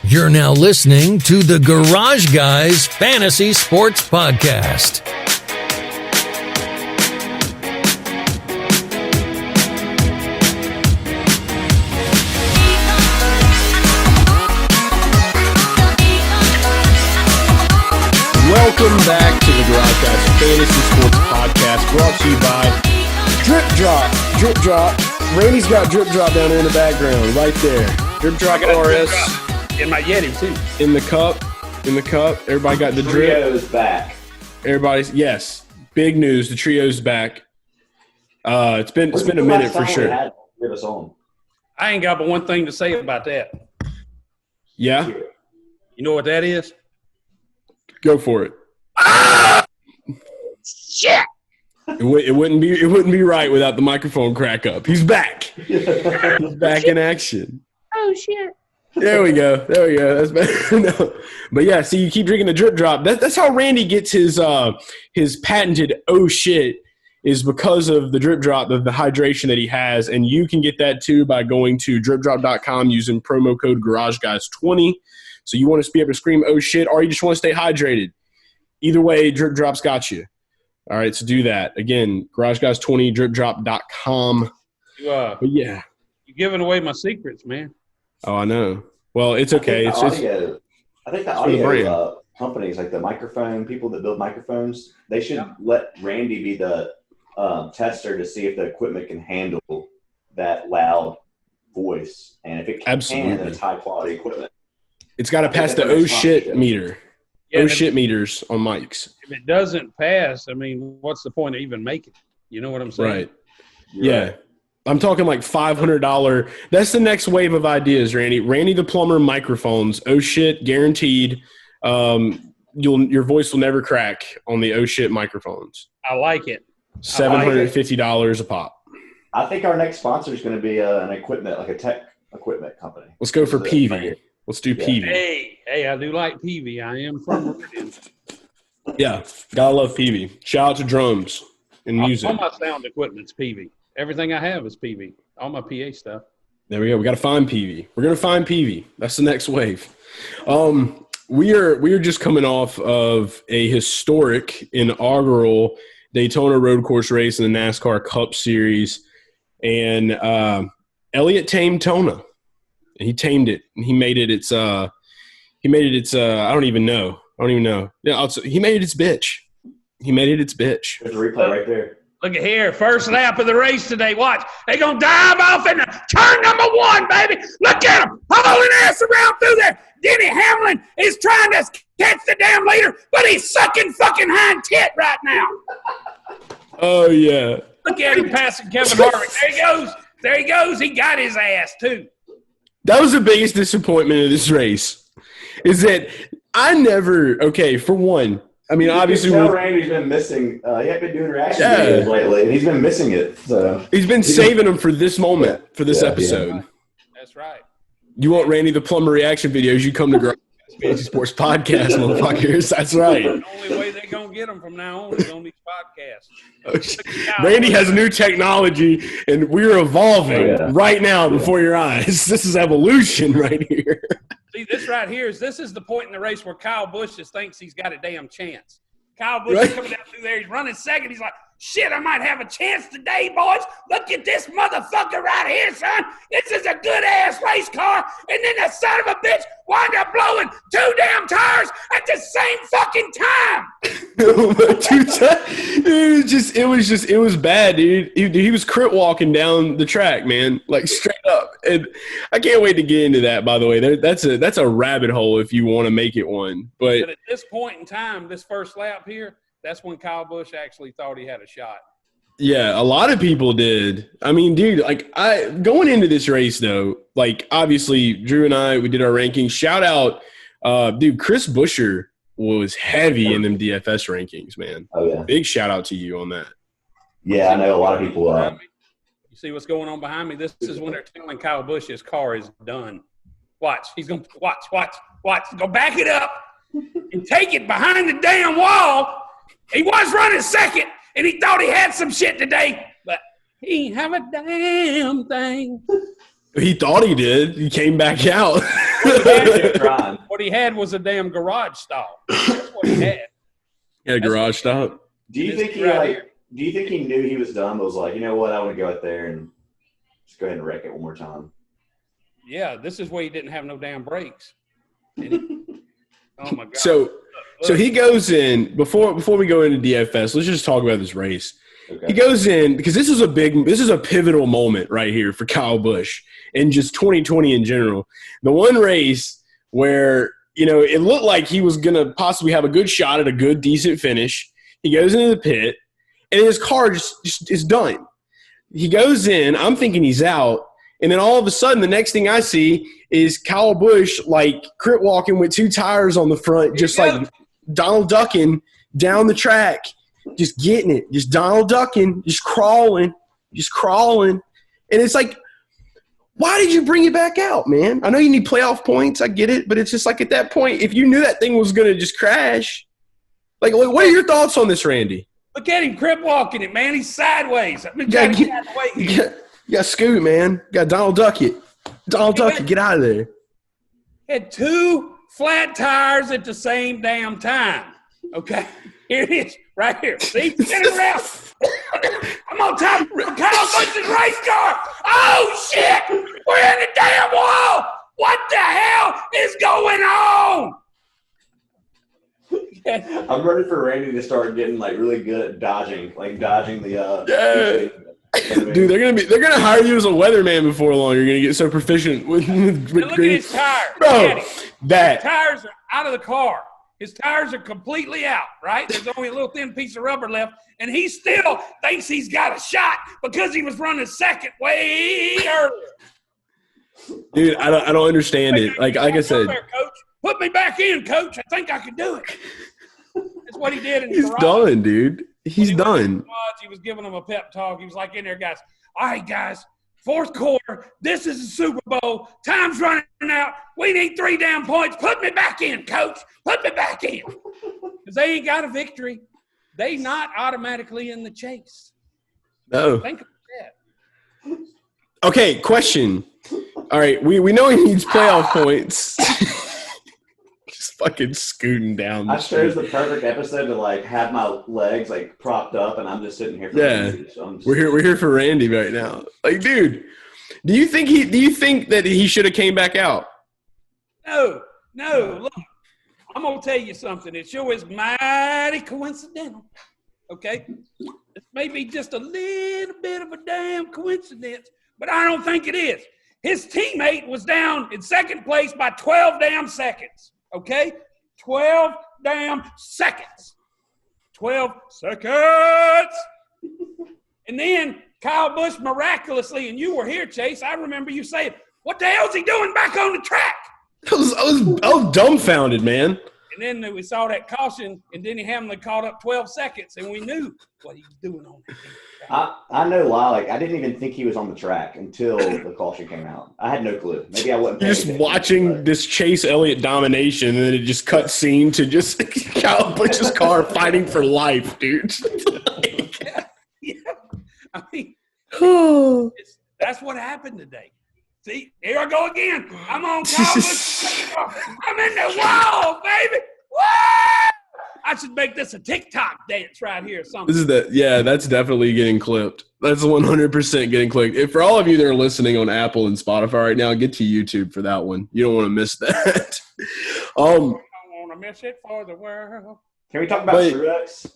You're now listening to the Garage Guys Fantasy Sports Podcast. Welcome back to the Garage Guys Fantasy Sports Podcast, brought to you by Drip Drop. Drip Drop. Randy's got Drip Drop down there in the background, right there. Drip Drop RS. In my Yeti, too. In the cup. Everybody got the drip. Trio's back. Yes. Big news. The trio's back. It's been a minute for sure. Give us on. I ain't got but one thing to say about that. Yeah? You know what that is? Go for it. Shit! It wouldn't be right without the microphone crack up. He's back. He's back in action. Oh, shit. There we go. That's better. No. But yeah, see, you keep drinking the Drip Drop. That's how Randy gets his patented "oh shit" is because of the Drip Drop, the hydration that he has, and you can get that too by going to dripdrop.com using promo code GarageGuys20. So you want to be able to scream "oh shit," or you just want to stay hydrated. Either way, Drip Drop's got you. All right, so do that again. GarageGuys20, dripdrop.com. But yeah, You're giving away my secrets, man. Oh, I know. Well, it's okay. I think the audio companies, like the microphone people that build microphones, they should let Randy be the tester to see if the equipment can handle that loud voice. And if it can, then it's high quality equipment. It's got to pass the oh shit meter. Oh shit meters on mics. If it doesn't pass, I mean, what's the point of even making it? You know what I'm saying? Right. Yeah. Right. I'm talking like $500. That's the next wave of ideas, Randy. Randy the Plumber microphones. Oh shit, guaranteed. Your voice will never crack on the oh shit microphones. I like it. $750 a pop. I think our next sponsor is going to be an equipment, like a tech equipment company. Let's go for PV. Let's do PV. Hey, I do like PV. I am from BoiRDeen. Yeah, gotta love PV. Shout out to drums and music. All my sound equipment's PV. Everything I have is PV. All my PA stuff. There we go. We got to find PV. We're going to find PV. That's the next wave. We are just coming off of a historic inaugural Daytona Road Course race in the NASCAR Cup Series, and Elliott tamed Tona. And he tamed it, and he made it its. I don't even know. Yeah, he made it its bitch. There's a replay right there. Look at here, first lap of the race today. Watch. They're going to dive off into turn number one, baby. Look at them hauling ass around through there. Denny Hamlin is trying to catch the damn leader, but he's sucking fucking hind tit right now. Oh, yeah. Look at him passing Kevin Harvick. There he goes. He got his ass, too. That was the biggest disappointment of this race is that for one, I mean, obviously, Randy's been missing. He hasn't been doing reaction videos lately, and he's been missing it. So he's been saving them for this moment, for this episode. Yeah. That's right. You want Randy the Plumber reaction videos? You come to Fantasy Sports Podcast, motherfuckers. That's right. The only way they're gonna get them from now on is on these podcasts. Randy has new technology, and we're evolving right now before your eyes. This is evolution right here. See, this right here this is the point in the race where Kyle Busch just thinks he's got a damn chance. Kyle Busch is coming down through there. He's running second. He's like, shit, I might have a chance today, boys. Look at this motherfucker right here, son. This is a good-ass race car. And then the son of a bitch wound up blowing 2 damn tires at the same fucking time. It was bad, dude. He was crit walking down the track, man, like straight up. And I can't wait to get into that, by the way. That's a rabbit hole if you want to make it one. But at this point in time, this first lap here, that's when Kyle Busch actually thought he had a shot. Yeah, a lot of people did. I mean, dude, like going into this race though, like obviously Drew and I, we did our rankings. Shout out, dude, Chris Buescher was heavy in them DFS rankings, man. Oh yeah, big shout out to you on that. Yeah, I know a lot of people. You see what's going on behind me? This is when they're telling Kyle Busch his car is done. Watch, he's gonna watch. Go back it up and take it behind the damn wall. He was running second, and he thought he had some shit today, but he ain't have a damn thing. He thought he did. He came back out. What he had was a damn garage stall. That's what he had. Yeah, garage stop. Do you think he knew he was done? But was like, you know what? I want to go out there and just go ahead and wreck it one more time. Yeah, this is where he didn't have no damn brakes. Oh my God. So he goes in before we go into DFS. Let's just talk about this race. Okay. He goes in because this is a pivotal moment right here for Kyle Busch and just 2020 in general. The one race where, it looked like he was going to possibly have a good shot at a good, decent finish. He goes into the pit, and his car just is done. He goes in. I'm thinking he's out. And then all of a sudden, the next thing I see is Kyle Busch, crit walking with 2 tires on the front, just like Donald ducking down the track, just getting it, just Donald ducking, just crawling. And it's like, why did you bring it back out, man? I know you need playoff points. I get it. But it's just like at that point, if you knew that thing was going to just crash, what are your thoughts on this, Randy? Look at him crip walking it, man. He's sideways. I've been trying to get out of the way here. You got Scoot, man. You got Donald Duck it. Donald Duck it. Get out of there. Had 2 flat tires at the same damn time. Okay? Here it is. Right here. See? Spin it around. I'm on top of Kyle Busch's race car. Oh, shit. We're in the damn wall. What the hell is going on? I'm ready for Randy to start getting really good at dodging the. Dude, they're gonna hire you as a weatherman before long. You're gonna get so proficient with look at his tires, bro. His tires are out of the car. His tires are completely out. Right? There's only a little thin piece of rubber left, and he still thinks he's got a shot because he was running second way earlier. Dude, I don't understand it. Like I said, Coach, put me back in, Coach. I think I can do it. That's what he did in the He's garage. done, dude. He's done. He was giving them a pep talk. He was like, in there, guys. All right, guys. 4th quarter. This is the Super Bowl. Time's running out. We need 3 damn points. Put me back in, Coach. Put me back in. Because they ain't got a victory. They not automatically in the chase. No. Think of that. Okay, question. All right, we know he needs playoff points. Just fucking scooting down. I chose the perfect episode to have my legs propped up, and I'm just sitting here. Randy, so we're here for Randy right now. Dude, do you think that he should have came back out? No. Look, I'm gonna tell you something. It sure is mighty coincidental. Okay, this may be just a little bit of a damn coincidence, but I don't think it is. His teammate was down in second place by 12 damn seconds. Okay? 12 damn seconds. 12 seconds. And then Kyle Busch miraculously, and you were here, Chase, I remember you saying, what the hell's he doing back on the track? I was dumbfounded, man. And then we saw that caution, and Denny Hamlin caught up 12 seconds, and we knew what he was doing on that track. I know why. I didn't even think he was on the track until the caution came out. I had no clue. Maybe I wasn't. You're just watching this Chase Elliott domination, and then it just cut scene to just Kyle Busch's car fighting for life, dude. Yeah. I mean, that's what happened today. See, here I go again. I'm on Kyle Busch. I'm in the wall, baby. Woo! I should make this a TikTok dance right here or something. That's definitely getting clipped. That's 100% getting clipped. If for all of you that are listening on Apple and Spotify right now, get to YouTube for that one. You don't want to miss that. I don't want to miss it for the world. Can we talk about Truex?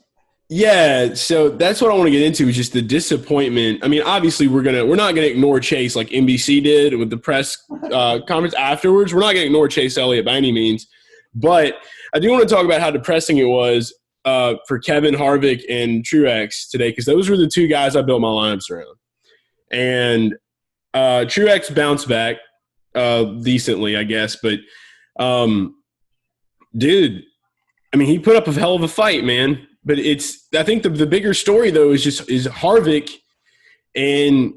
Yeah, so that's what I want to get into is just the disappointment. I mean, obviously we're not gonna ignore Chase like NBC did with the press conference afterwards. We're not gonna ignore Chase Elliott by any means, but I do want to talk about how depressing it was for Kevin Harvick and Truex today because those were the 2 guys I built my lineups around. And Truex bounced back decently, I guess, but dude, I mean, he put up a hell of a fight, man. But I think the bigger story though is Harvick and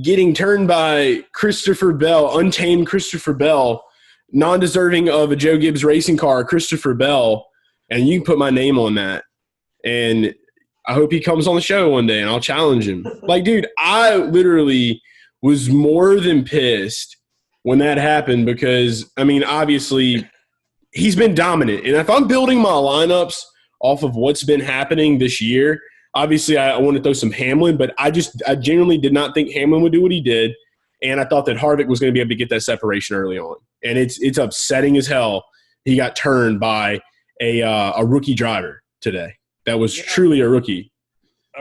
getting turned by Christopher Bell, untamed Christopher Bell, non-deserving of a Joe Gibbs racing car, Christopher Bell, and you can put my name on that. And I hope he comes on the show one day and I'll challenge him. Dude, I literally was more than pissed when that happened because, I mean, obviously he's been dominant. And if I'm building my lineups off of what's been happening this year, obviously I want to throw some Hamlin, but I genuinely did not think Hamlin would do what he did. And I thought that Harvick was going to be able to get that separation early on. And it's upsetting as hell he got turned by a rookie driver today. That was truly a rookie.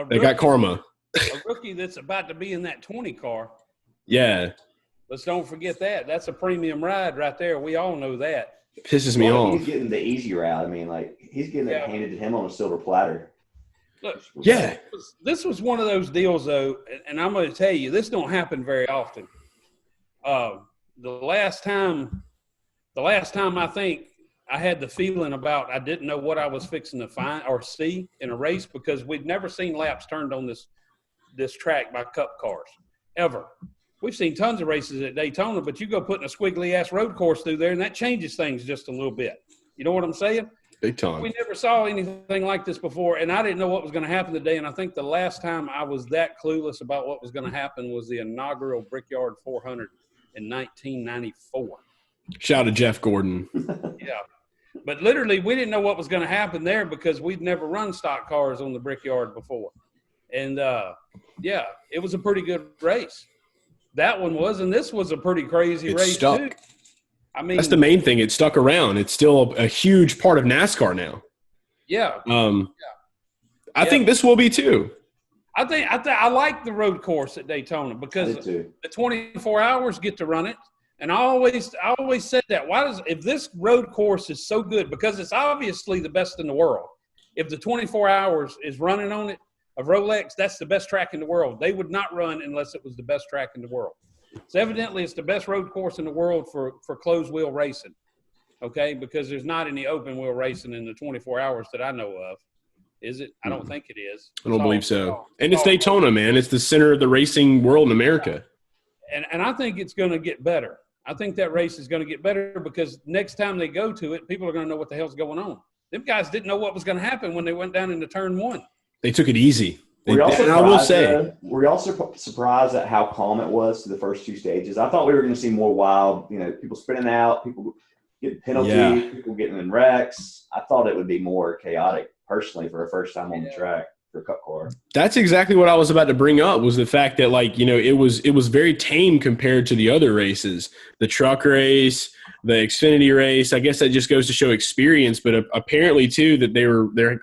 They got karma. A rookie that's about to be in that 20 car. Yeah. Let's don't forget that. That's a premium ride right there. We all know that. It pisses me off. He's getting the easy route. I mean, like, he's getting it handed to him on a silver platter. Look, yeah. This was one of those deals, though, and I'm going to tell you, this don't happen very often. The last time I think I had the feeling about I didn't know what I was fixing to find or see in a race because we'd never seen laps turned on this track by cup cars, ever. We've seen tons of races at Daytona, but you go putting a squiggly-ass road course through there, and that changes things just a little bit. You know what I'm saying? Big time. We never saw anything like this before, and I didn't know what was going to happen today, and I think the last time I was that clueless about what was going to happen was the inaugural Brickyard 400 in 1994. Shout out to Jeff Gordon. Yeah. But literally, we didn't know what was going to happen there because we'd never run stock cars on the Brickyard before. And, yeah, it was a pretty good race. That one was, and this was a pretty crazy race, stuck. too. I mean, that's the main thing. It stuck around. It's still a huge part of NASCAR now. Yeah. I think this will be, too. I like the road course at Daytona because the 24 hours get to run it. And I always said that. If this road course is so good, because it's obviously the best in the world, if the 24 hours is running on it of Rolex, that's the best track in the world. They would not run unless it was the best track in the world. So evidently it's the best road course in the world for closed wheel racing, okay, because there's not any open wheel racing in the 24 hours that I know of. Is it? I don't think it is. I don't believe so. And it's Daytona, man. It's the center of the racing world in America. And I think it's going to get better. I think that race is going to get better because next time they go to it, people are going to know what the hell's going on. Them guys didn't know what was going to happen when they went down into turn one. They took it easy. Were you also surprised at how calm it was to the first two stages? I thought we were going to see more wild, people spinning out, people getting penalties, people getting in wrecks. I thought it would be more chaotic, personally, for a first time on the track. Cup car. That's exactly what I was about to bring up was the fact that it was very tame compared to the other races, the truck race, the Xfinity race. I guess that just goes to show experience, but apparently too that they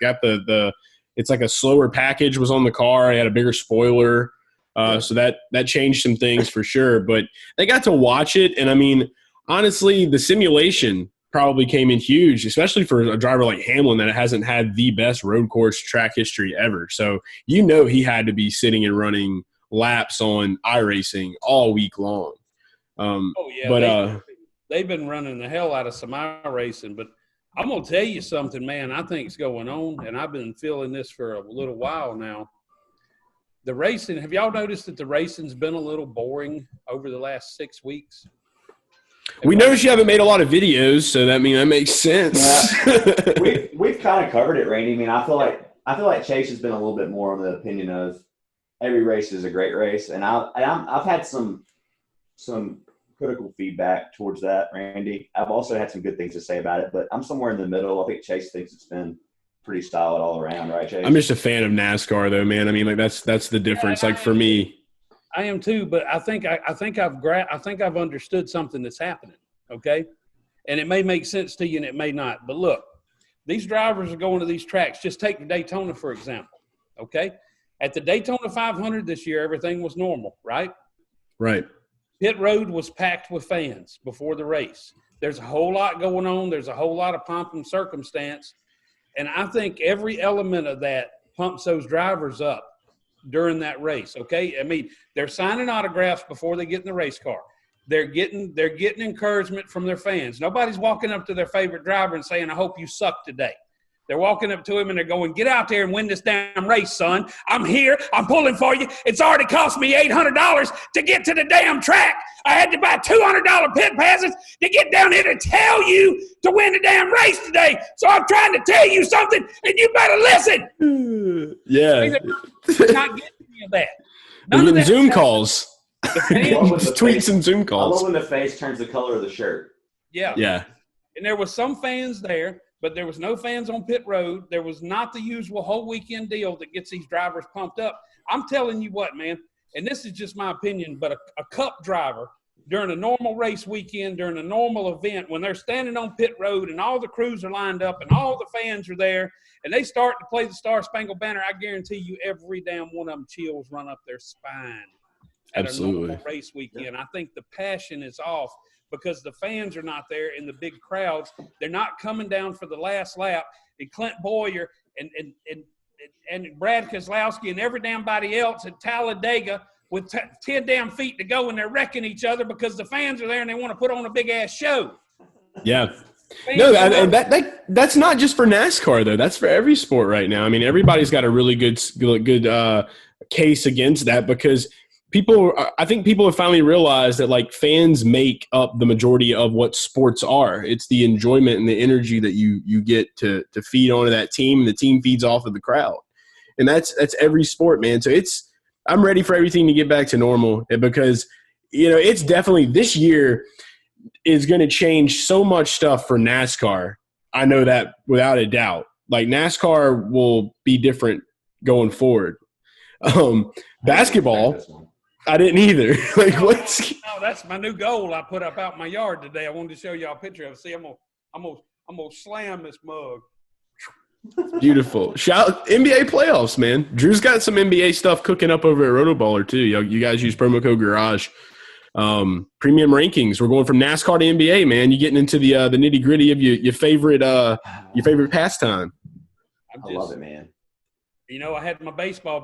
got the it's like a slower package was on the car. They had a bigger spoiler, so that changed some things for sure. But they got to watch it, and I mean, honestly, the simulation probably came in huge, especially for a driver like Hamlin that hasn't had the best road course track history ever. So he had to be sitting and running laps on iRacing all week long. But they've been running the hell out of some iRacing. But I'm gonna tell you something, man. I think it's going on, and I've been feeling this for a little while now. The racing. Have y'all noticed that the racing's been a little boring over the last 6 weeks? We noticed you haven't made a lot of videos, so that makes sense. Yeah. We've kind of covered it, Randy. I mean, I feel like Chase has been a little bit more on the opinion of every race is a great race, and I've had some critical feedback towards that, Randy. I've also had some good things to say about it, but I'm somewhere in the middle. I think Chase thinks it's been pretty solid all around, right, Chase? I'm just a fan of NASCAR, though, man. I mean, that's the difference. For me. I am too, but I think I've understood something that's happening. Okay, and it may make sense to you, and it may not. But look, these drivers are going to these tracks. Just take the Daytona for example. Okay, at the Daytona 500 this year, everything was normal, right? Right. Pit road was packed with fans before the race. There's a whole lot going on. There's a whole lot of pomp and circumstance, and I think every element of that pumps those drivers up during that race, okay? I mean, they're signing autographs before they get in the race car. They're getting encouragement from their fans. Nobody's walking up to their favorite driver and saying, I hope you suck today. They're walking up to him and they're going, get out there and win this damn race, son. I'm here. I'm pulling for you. It's already cost me $800 to get to the damn track. I had to buy $200 pit passes to get down here to tell you to win the damn race today. So I'm trying to tell you something, and you better listen. Yeah. They're not getting any of that. None of that Zoom calls. Just tweets and Zoom calls. I love when the face turns the color of the shirt. Yeah. Yeah. And there was some fans there, but there was no fans on pit road. There was not the usual whole weekend deal that gets these drivers pumped up. I'm telling you what, man, and this is just my opinion, but a cup driver during a normal race weekend, during a normal event, when they're standing on pit road and all the crews are lined up and all the fans are there and they start to play the Star Spangled Banner, I guarantee you every damn one of them chills run up their spine at Absolutely. a normal race weekend. I think the passion is off because the fans are not there in the big crowds. They're not coming down for the last lap. And Clint Boyer and Brad Keselowski and every damn body else at Talladega with 10 damn feet to go, and they're wrecking each other because the fans are there and they want to put on a big-ass show. Yeah. No, and that's not just for NASCAR, though. That's for every sport right now. I mean, everybody's got a really good case against that because I think people have finally realized that, like, fans make up the majority of what sports are. It's the enjoyment and the energy that you get to feed onto that team, and the team feeds off of the crowd. And that's every sport, man. So I'm ready for everything to get back to normal because, it's definitely this year is going to change so much stuff for NASCAR. I know that without a doubt. Like, NASCAR will be different going forward. Basketball, I didn't either. Like, what's? No, that's my new goal. I put up out in my yard today. I wanted to show y'all a picture of it. See, I'm gonna slam this mug. Beautiful. Shout NBA playoffs, man. Drew's got some NBA stuff cooking up over at Rotoballer too. You guys use promo code Garage. Premium rankings. We're going from NASCAR to NBA, man. You're getting into the nitty gritty of your favorite pastime. I love it, man. I had my baseball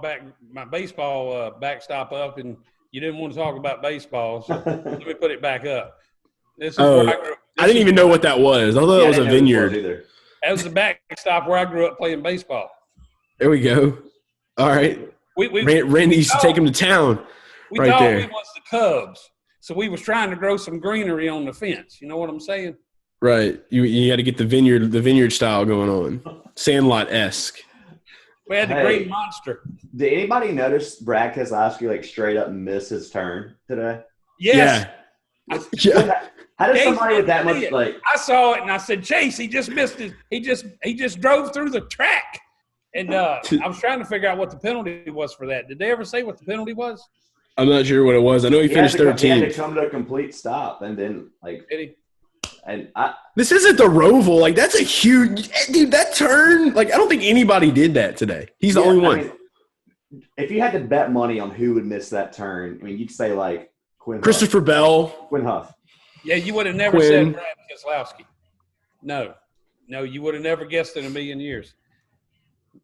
backstop up, and you didn't want to talk about baseball, so let me put it back up. This is where I grew up. I didn't even know what that was. I thought it was a vineyard. That was the backstop where I grew up playing baseball. There we go. All right. Randy used to take him to town. We thought we was the Cubs, so we was trying to grow some greenery on the fence. You know what I'm saying? Right. You got to get the vineyard style going on, Sandlot-esque. We had the Green Monster. Did anybody notice Brad Keselowski straight up miss his turn today? Yes. Yeah. How does somebody with that much I saw it and I said, Chase, he just missed it. He just drove through the track. And I was trying to figure out what the penalty was for that. Did they ever say what the penalty was? I'm not sure what it was. I know he finished 13th. He had to come to a complete stop, and then this isn't the Roval. Like, that's a huge – dude, that turn – I don't think anybody did that today. He's the only one. If you had to bet money on who would miss that turn, you'd say, Quinn Christopher Huff. Bell. Quinn Huff. Yeah, you would have never said Brad Keselowski. No, you would have never guessed in a million years.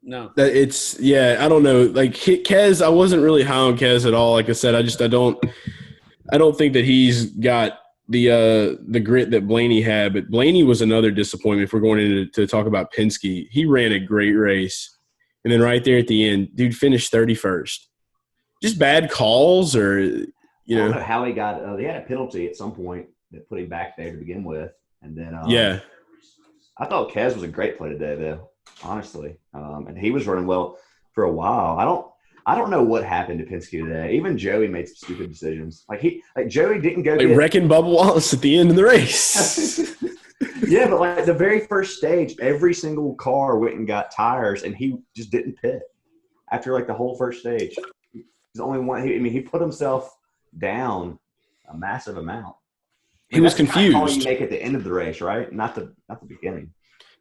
No. I don't know. Kez, I wasn't really high on Kez at all. Like I said, I don't think that he's got the grit that Blaney had, but Blaney was another disappointment if we're going into to talk about Penske. He ran a great race. And then right there at the end, dude finished 31st. Just bad calls or, I don't know how he got he had a penalty at some point that put him back there to begin with. And then I thought Kez was a great play today, though, honestly. And he was running well for a while. I don't know what happened to Penske today. Even Joey made some stupid decisions. Joey didn't go wrecking Bubba Wallace at the end of the race. Yeah, but the very first stage, every single car went and got tires, and he just didn't pit after the whole first stage. He's the only one. He put himself down a massive amount. He was confused. That's the call you make at the end of the race, right? Not the beginning.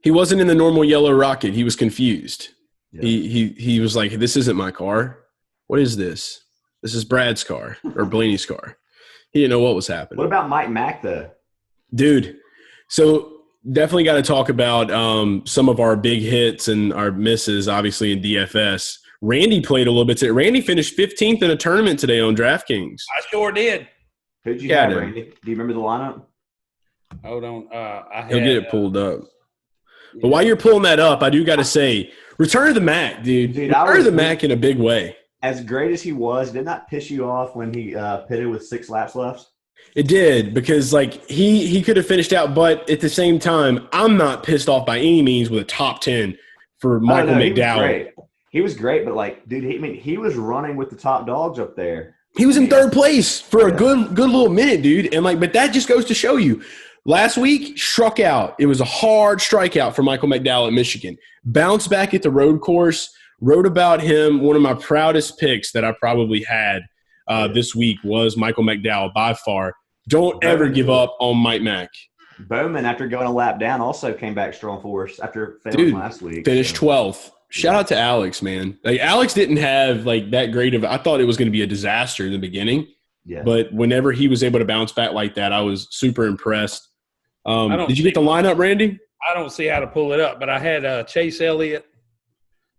He wasn't in the normal yellow rocket. He was confused. Yeah. He was like, "This isn't my car. What is this? This is Brad's car or Blaney's car." He didn't know what was happening. What about Mike Mack, though? Dude, so definitely got to talk about some of our big hits and our misses, obviously, in DFS. Randy played a little bit today. Randy finished 15th in a tournament today on DraftKings. I sure did. Who'd you have, Randy? Do you remember the lineup? Hold on. He'll get it pulled up. Yeah. But while you're pulling that up, I do got to say, return to the Mac, dude. Return to the Mac in a big way. As great as he was, did not piss you off when he pitted with 6 laps left? It did, because he could have finished out, but at the same time, I'm not pissed off by any means with a top 10 for Michael McDowell. He was great, but dude, he was running with the top dogs up there. He was in third place for a good little minute, dude. And but that just goes to show you. Last week, struck out. It was a hard strikeout for Michael McDowell at Michigan. Bounced back at the road course. Wrote about him. One of my proudest picks that I probably had this week was Michael McDowell by far. Don't ever give up on Mike Mack. Bowman, after going a lap down, also came back strong for us after failing last week. Finished 12th. Shout out to Alex, man. Alex didn't have that great of – I thought it was going to be a disaster in the beginning. Yeah. But whenever he was able to bounce back like that, I was super impressed. Did you get the lineup, Randy? I don't see how to pull it up, but I had Chase Elliott,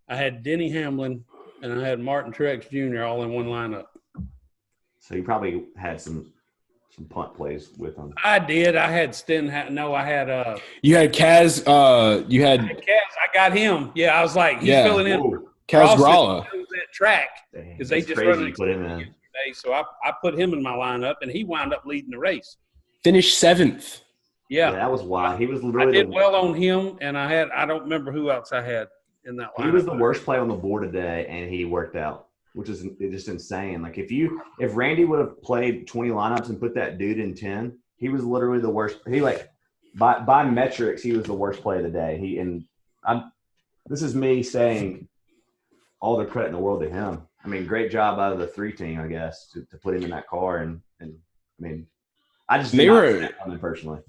I had Denny Hamlin, and I had Martin Truex Jr. all in one lineup. So you probably had some punt plays with them. I did. I had I had you had Kaz. You had Kaz. I got him. Yeah, I was like, he's filling in. Kaz Gralla. That track because they just run it today. So I put him in my lineup, and he wound up leading the race. Finished 7th. Yeah, that was why he was. Really I did well on him, and I don't remember who else I had in that lineup. He was the worst play on the board today, and he worked out, which is just insane. Like if Randy would have played 20 lineups and put that dude in 10, he was literally the worst. He by metrics, he was the worst play of the day. This is me saying all the credit in the world to him. I mean, great job out of the 3 team, I guess, to put him in that car. And I mean, I just personally.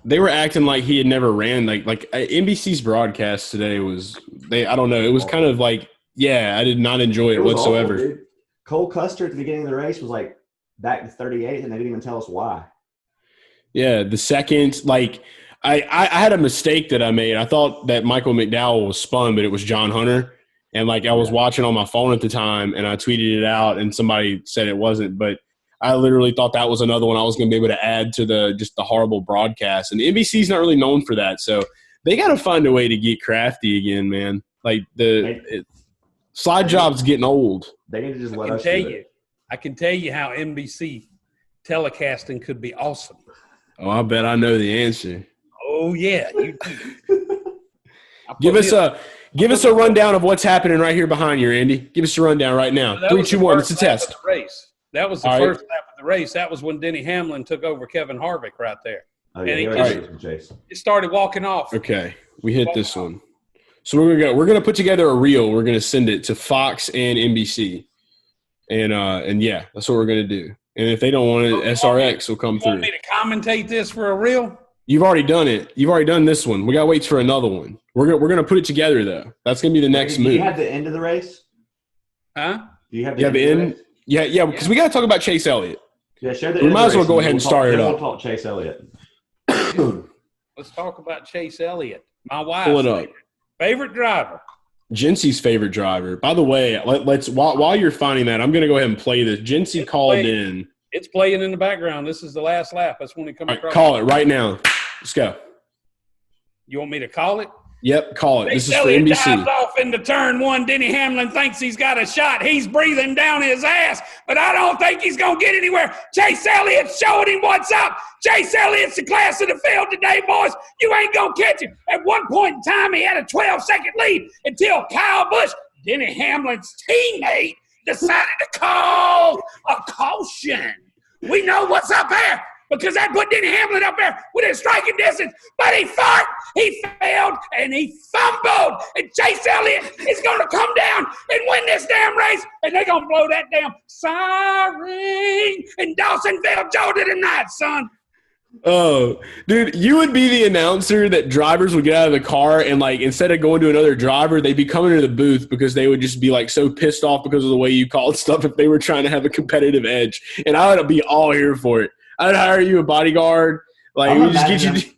They were acting like he had never ran. Like NBC's broadcast today was I don't know. It was kind of I did not enjoy it whatsoever. Awful, Cole Custer at the beginning of the race was back to 38th, and they didn't even tell us why. Yeah, the second, I had a mistake that I made. I thought that Michael McDowell was spun, but it was John Hunter. And I was watching on my phone at the time, and I tweeted it out, and somebody said it wasn't. But I literally thought that was another one I was going to be able to add to the horrible broadcast. And NBC's not really known for that, so they got to find a way to get crafty again, man. Slide job's getting old. They need to just let us do it. I can tell you how NBC telecasting could be awesome. Oh, I bet I know the answer. Oh yeah, you do. Give us a rundown of what's happening right here behind you, Randy. Give us a rundown right now. 3, 2, 1. It's a test. Race. That was the first lap of the race. That was when Denny Hamlin took over Kevin Harvick right there. Oh, yeah, and it started walking off. Okay, we hit this one. So we're gonna put together a reel. We're gonna send it to Fox and NBC, and yeah, that's what we're gonna do. And if they don't want it, SRX will come through. You want me to commentate this for a reel? You've already done it. You've already done this one. We gotta wait for another one. We're gonna put it together though. That's gonna be the next move. Do you have the end of the race? Huh? Do you have the end? Yeah, because we gotta talk about Chase Elliott. Yeah, share the. We might as well go ahead and start it up. We'll talk Chase Elliott. Let's talk about Chase Elliott. My wife's favorite driver. Jency's favorite driver. By the way, let's while you're finding that, I'm gonna go ahead and play this. Jency called in. It's playing in the background. This is the last lap. That's when he comes across. Call it right now. Let's go. You want me to call it? Yep, call it. Chase This is for NBC. Dives off into turn 1. Denny Hamlin thinks he's got a shot. He's breathing down his ass, but I don't think he's going to get anywhere. Chase Elliott showed him what's up. Chase Elliott's the class of the field today, boys. You ain't going to catch him. At one point in time, he had a 12-second lead until Kyle Busch, Denny Hamlin's teammate, decided to call a caution. We know what's up there, because that put Denny Hamlin up there within striking distance. But he fought, he failed, and he fumbled. And Chase Elliott is going to come down and win this damn race. And they're going to blow that damn siren in Dawsonville, Georgia tonight, son. Oh, dude, you would be the announcer that drivers would get out of the car and, instead of going to another driver, they'd be coming to the booth because they would just be, so pissed off because of the way you called stuff if they were trying to have a competitive edge. And I would be all here for it. I'd hire you a bodyguard. We just get you.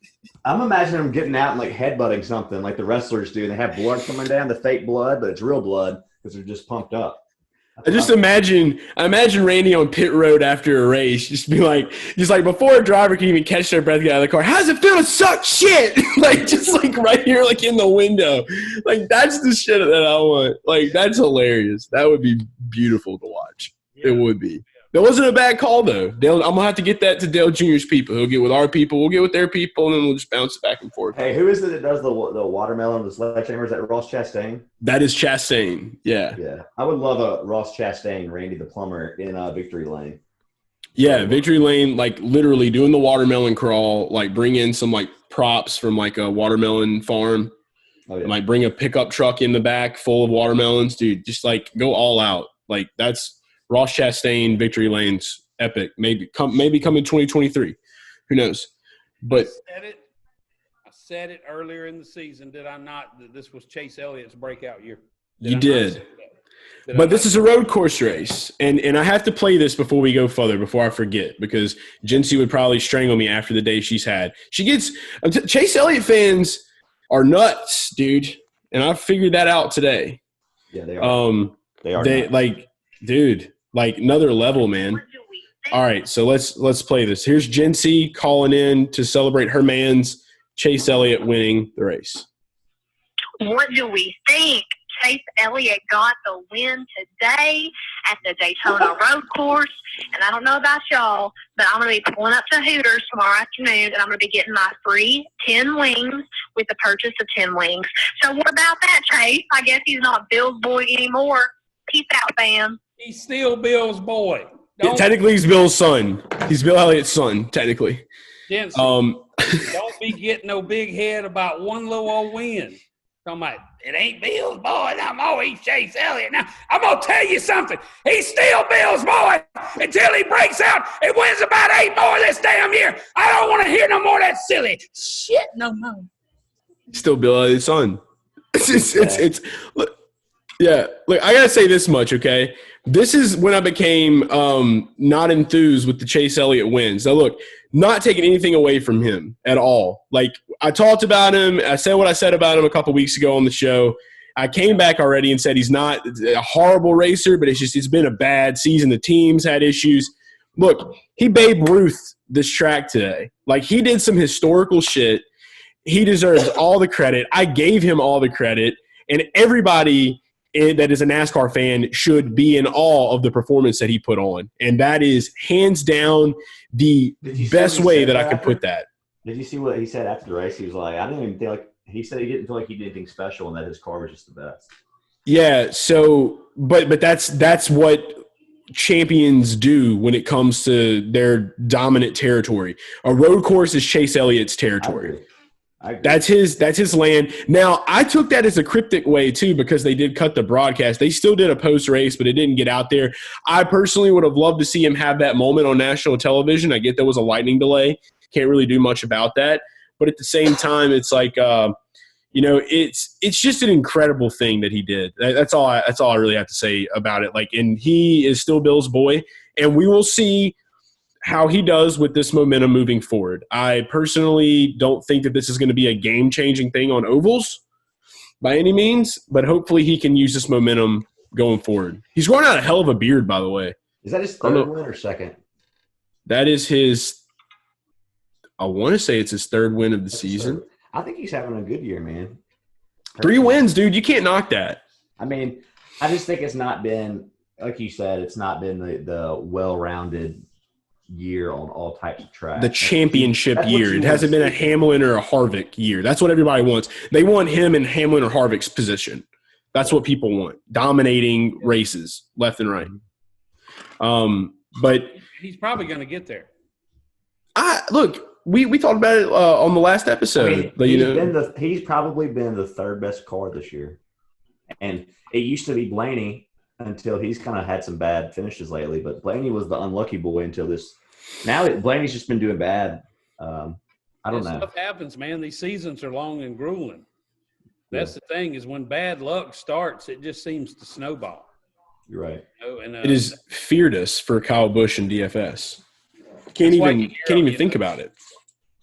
I'm imagining them getting out and headbutting something like the wrestlers do. And they have blood coming down, the fake blood, but it's real blood because they're just pumped up. I imagine Randy on pit road after a race, just be before a driver can even catch their breath, get out of the car. How does it feel to suck shit? Right here, in the window. That's the shit that I want. That's hilarious. That would be beautiful to watch. Yeah. It would be. That wasn't a bad call, though. Dale, I'm going to have to get that to Dale Jr.'s people. He'll get with our people. We'll get with their people, and then we'll just bounce it back and forth. Hey, who is it that does the watermelon, the sledgehammer? Is that Ross Chastain? That is Chastain, yeah. Yeah. I would love a Ross Chastain, Randy the Plumber in Victory Lane. Yeah, Victory Lane, like literally doing the watermelon crawl, like bring in some like props from like a watermelon farm. Oh, yeah. Like bring a pickup truck in the back full of watermelons. Dude, just like go all out. Like that's – Ross Chastain, Victory Lane's epic. Maybe come in 2023. Who knows? But I said it earlier in the season, did I not? That this was Chase Elliott's breakout year. You did. But this is a road course race, and I have to play this before we go further, before I forget, because Jency would probably strangle me after the day she's had. Chase Elliott fans are nuts, dude, and I figured that out today. Yeah, they are. They are. Like, dude. Like another level, man. All right, so let's play this. Here's Jency calling in to celebrate her man's Chase Elliott winning the race. What do we think? Chase Elliott got the win today at the Daytona Road Course. And I don't know about y'all, but I'm going to be pulling up to Hooters tomorrow afternoon, and I'm going to be getting my free 10 wings with the purchase of 10 wings. So what about that, Chase? I guess he's not Bill's boy anymore. Peace out, fam. He's still Bill's boy. Yeah, technically, he's Bill's son. He's Bill Elliott's son, technically. Jensen, don't be getting no big head about one little old win. Talking about, it ain't Bill's boy no more. He's Chase Elliott. Now, I'm going to tell you something. He's still Bill's boy until he breaks out and wins about 8 more this damn year. I don't want to hear no more of that silly shit no more. Still Bill Elliott's son. Look, yeah, look, I got to say this much, okay? This is when I became not enthused with the Chase Elliott wins. Now, look, not taking anything away from him at all. Like, I talked about him. I said what I said about him a couple weeks ago on the show. I came back already and said he's not a horrible racer, but it's been a bad season. The team's had issues. Look, he Babe Ruth this track today. Like, he did some historical shit. He deserves all the credit. I gave him all the credit. And everybody – that is a NASCAR fan should be in awe of the performance that he put on. And that is hands down the best way that I could put that. Did you see what he said after the race? He was like, I didn't even feel like – he said he didn't feel like he did anything special and that his car was just the best. Yeah, so but that's what champions do when it comes to their dominant territory. A road course is Chase Elliott's territory. I agree. That's his land. Now, I took that as a cryptic way, too, because they did cut the broadcast. They still did a post-race, but it didn't get out there. I personally would have loved to see him have that moment on national television. I get there was a lightning delay. Can't really do much about that. But at the same time, it's like, it's just an incredible thing that he did. That's all I really have to say about it. Like, and he is still Bill's boy, and we will see how he does with this momentum moving forward. I personally don't think that this is going to be a game-changing thing on ovals by any means, but hopefully he can use this momentum going forward. He's growing out a hell of a beard, by the way. Is that his third win or second? That is his – I want to say it's his third win of the season. I think he's having a good year, man. 3 wins, dude. You can't knock that. I mean, I just think it's not been – like you said, it's not been the well-rounded – year on all types of tracks. The championship year. It hasn't been a Hamlin or a Harvick year. That's what everybody wants. They want him in Hamlin or Harvick's position. That's what people want. Dominating races left and right. But he's probably going to get there. Look, we talked about it on the last episode. I mean, he's probably been the third best car this year. And it used to be Blaney until he's kind of had some bad finishes lately. But Blaney was the unlucky boy until this. Now Blaney's just been doing bad. I don't know. Stuff happens, man. These seasons are long and grueling. That's the thing is when bad luck starts, it just seems to snowball. You're right. It is feared us for Kyle Busch and DFS. Can't even think about it.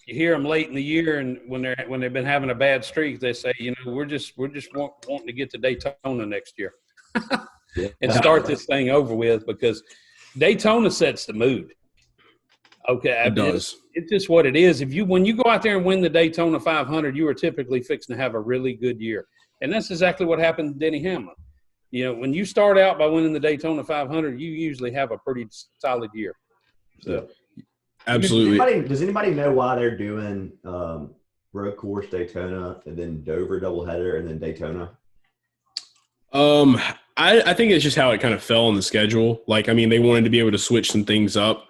You hear them late in the year, and when they've been having a bad streak, they say, we're just wanting to get to Daytona next year. And start this thing over with because Daytona sets the mood. Okay, it does. It's just what it is. When you go out there and win the Daytona 500, you are typically fixing to have a really good year, and that's exactly what happened to Denny Hamlin. when you start out by winning the Daytona 500, you usually have a pretty solid year. So, absolutely. Does anybody know why they're doing Road Course Daytona and then Dover doubleheader and then Daytona? I think it's just how it kind of fell on the schedule. Like, I mean, they wanted to be able to switch some things up.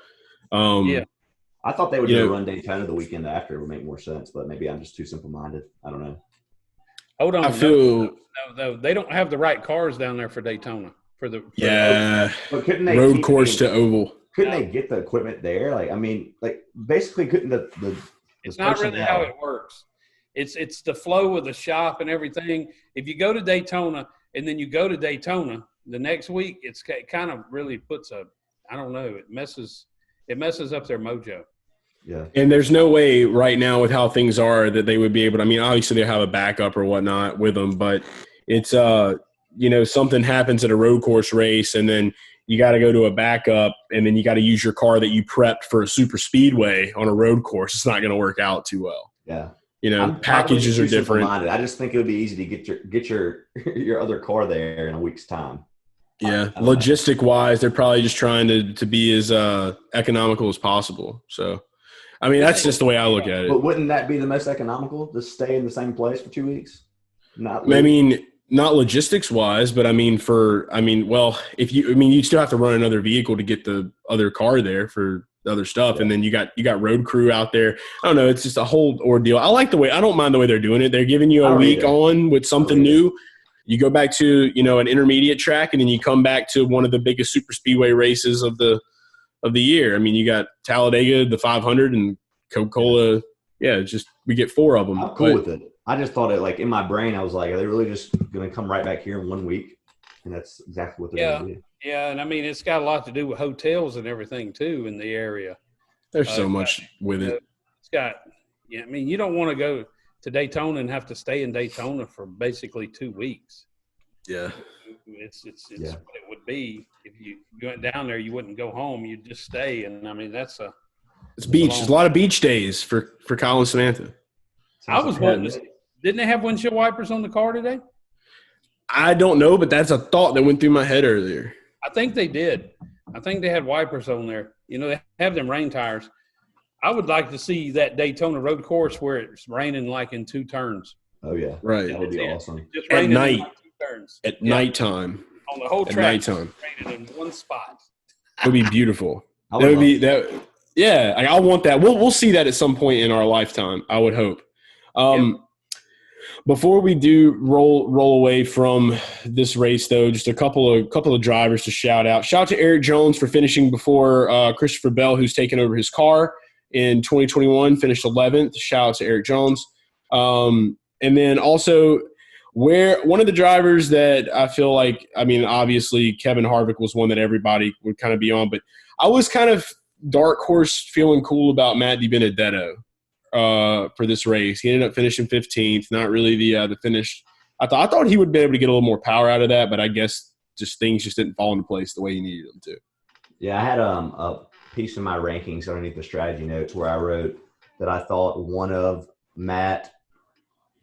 Yeah. I thought they would run Daytona the weekend after. It would make more sense, but maybe I'm just too simple-minded. I don't know. Hold on. I feel no, they don't have the right cars down there for Daytona. But couldn't they road course to oval? Couldn't they get the equipment there? Like, I mean, like basically couldn't the it's not really how it works. It's the flow of the shop and everything. If you go to Daytona and then you go to Daytona the next week, it kind of really puts I don't know, it messes up their mojo. Yeah. And there's no way right now with how things are that they would be able to – I mean, obviously they have a backup or whatnot with them, but it's something happens at a road course race and then you got to go to a backup and then you got to use your car that you prepped for a super speedway on a road course. It's not going to work out too well. Yeah. Packages are different. I just think it would be easy to get your other car there in a week's time. Yeah. Logistic-wise, they're probably just trying to be as economical as possible. So – I mean, that's just the way I look at it. But wouldn't that be the most economical to stay in the same place for 2 weeks? Not logistics-wise, but you still have to run another vehicle to get the other car there for the other stuff, and then you got road crew out there. I don't know. It's just a whole ordeal. I don't mind the way they're doing it. They're giving you a week on with something new. You go back to an intermediate track, and then you come back to one of the biggest super speedway races of the year. I mean, you got Talladega, the 500, and Coca-Cola. Yeah, we get 4 of them. I'm cool with it. I just thought it, like, in my brain, I was like, are they really just going to come right back here in 1 week? And that's exactly what they're going to do. Yeah, and I mean, it's got a lot to do with hotels and everything, too, in the area. There's so much with it. It's got – I mean, you don't want to go to Daytona and have to stay in Daytona for basically 2 weeks. Yeah. It's what it would be if you went down there. You wouldn't go home. You'd just stay, and I mean it's beach. There's a lot of beach days for Kyle and Samantha. I was wondering, didn't they have windshield wipers on the car today? I don't know, but that's a thought that went through my head earlier. I think they did. I think they had wipers on there. They have them rain tires. I would like to see that Daytona Road Course where it's raining like in 2 turns. Oh yeah, right. That would be awesome. Just at night. Turns. At nighttime. On the whole track. At nighttime. In one spot. It would be beautiful. Yeah, I want that. We'll see that at some point in our lifetime, I would hope. Before we do roll away from this race, though, just a couple of drivers to shout out. Shout out to Eric Jones for finishing before Christopher Bell, who's taken over his car in 2021, finished 11th. Shout out to Eric Jones. And then also – one of the drivers that I feel like, I mean, obviously Kevin Harvick was one that everybody would kind of be on, but I was kind of dark horse feeling cool about Matt DiBenedetto for this race. He ended up finishing 15th, not really the finish. I thought he would be able to get a little more power out of that, but I guess things just didn't fall into place the way he needed them to. Yeah, I had a piece of my rankings underneath the strategy notes where I wrote that I thought one of Matt,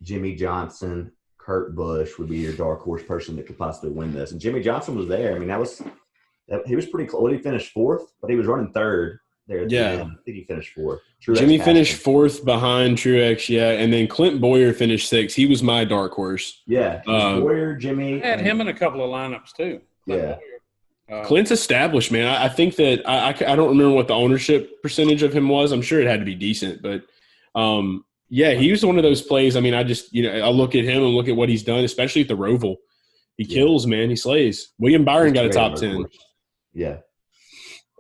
Jimmy Johnson, Kurt Busch would be your dark horse person that could possibly win this. And Jimmy Johnson was there. I mean, he was pretty close. He finished 4th, but he was running 3rd there at the end. I think he finished 4th. Jimmy finished 4th behind Truex, and then Clint Bowyer finished 6th. He was my dark horse. Yeah, Bowyer, Jimmy. I had him in a couple of lineups too. Clint's established, man. I think that I don't remember what the ownership percentage of him was. I'm sure it had to be decent, but yeah, he was one of those plays. I mean, I look at him and look at what he's done, especially at the Roval. He kills, man. He slays. William Byron got a top 10. Yeah.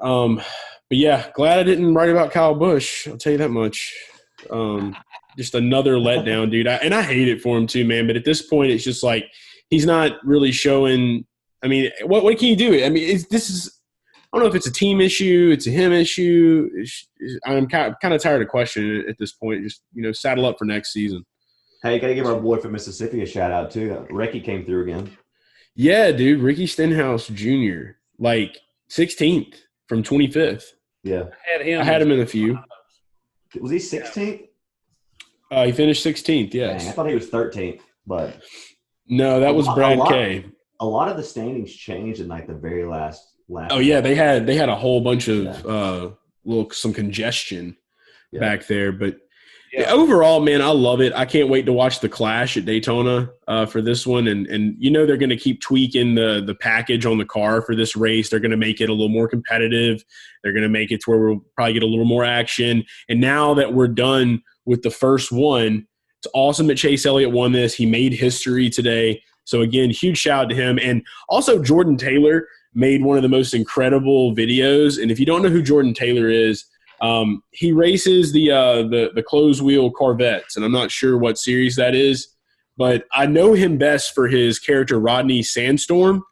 But yeah, glad I didn't write about Kyle Busch. I'll tell you that much. Just another letdown, dude. And I hate it for him too, man. But at this point, it's just like he's not really showing. I mean, what can you do? I mean, I don't know if it's a team issue, it's a him issue. I'm kind of tired of questioning it at this point. Just, saddle up for next season. Hey, got to give our boy from Mississippi a shout out too. Ricky came through again. Yeah, dude. Ricky Stenhouse Jr., like 16th from 25th. Yeah. I had him in a few. Was he 16th? He finished 16th, yes. Dang, I thought he was 13th, but. No, that was Brad Kay. a lot of the standings changed in like the very last. Oh yeah, they had a whole bunch of some congestion back there, but overall, man, I love it. I can't wait to watch the Clash at Daytona for this one, and they're going to keep tweaking the package on the car for this race. They're going to make it a little more competitive. They're going to make it to where we'll probably get a little more action. And now that we're done with the first one, it's awesome that Chase Elliott won this. He made history today. So again, huge shout out to him, and also Jordan Taylor made one of the most incredible videos. And if you don't know who Jordan Taylor is, he races the closed wheel Corvettes, and I'm not sure what series that is, but I know him best for his character Rodney Sandstorm.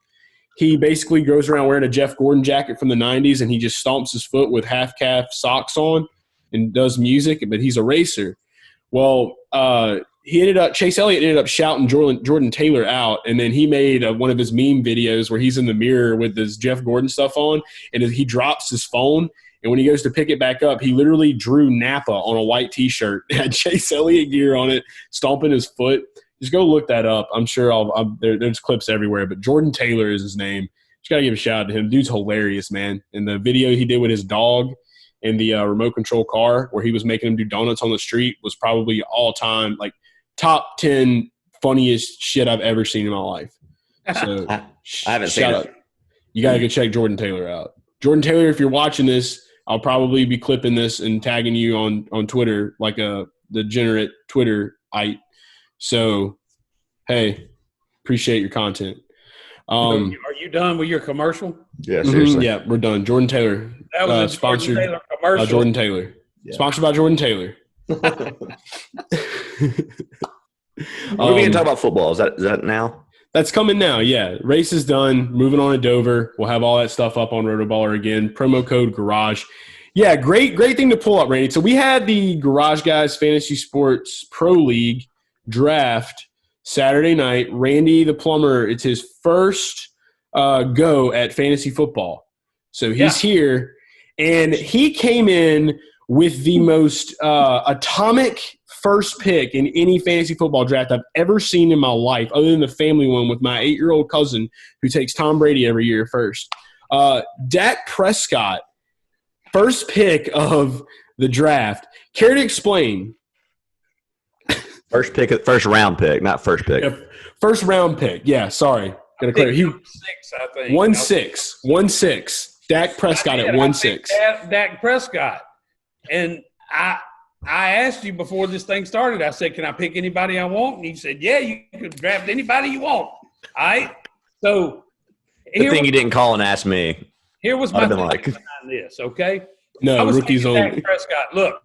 He basically goes around wearing a Jeff Gordon jacket from the 90s, and he just stomps his foot with half-calf socks on and does music, but he's a racer. Well, Chase Elliott ended up shouting Jordan Taylor out, and then he made one of his meme videos where he's in the mirror with his Jeff Gordon stuff on, and he drops his phone. And when he goes to pick it back up, he literally drew Napa on a white T-shirt, had Chase Elliott gear on it, stomping his foot. Just go look that up. I'm sure there's clips everywhere, but Jordan Taylor is his name. Just got to give a shout out to him. Dude's hilarious, man. And the video he did with his dog in the remote control car where he was making him do donuts on the street was probably all time, like top 10 funniest shit I've ever seen in my life. So I haven't seen it. You got to go check Jordan Taylor out. Jordan Taylor, if you're watching this, I'll probably be clipping this and tagging you on Twitter like a degenerate Twitter-ite. So, hey, appreciate your content. Are you done with your commercial? Yeah, seriously. Yeah, we're done. Jordan Taylor. That was a sponsored Jordan Taylor commercial. Jordan Taylor. Yeah. Sponsored by Jordan Taylor. What are we going to talk about football? Is that now? That's coming now, yeah. Race is done. Moving on to Dover. We'll have all that stuff up on Rotoballer again. Promo code Garage. Yeah, great thing to pull up, Randy. So we had the Garage Guys Fantasy Sports Pro League draft Saturday night. Randy the Plumber, it's his first go at fantasy football. So he's here, and he came in with the most atomic first pick in any fantasy football draft I've ever seen in my life, other than the family one with my 8-year-old cousin who takes Tom Brady every year first. Dak Prescott, first pick of the draft. Care to explain? First round pick, not first pick. Yeah, first round pick. Yeah, sorry. Got to clear. He 6, I think. 1-6. Dak Prescott at 1-6. Dak Prescott. And I asked you before this thing started, I said, can I pick anybody I want? And you said, yeah, you could draft anybody you want. All right? So good thing you didn't call and ask me. Here was my thing behind this, okay? No, rookies only. Dak Prescott. Look,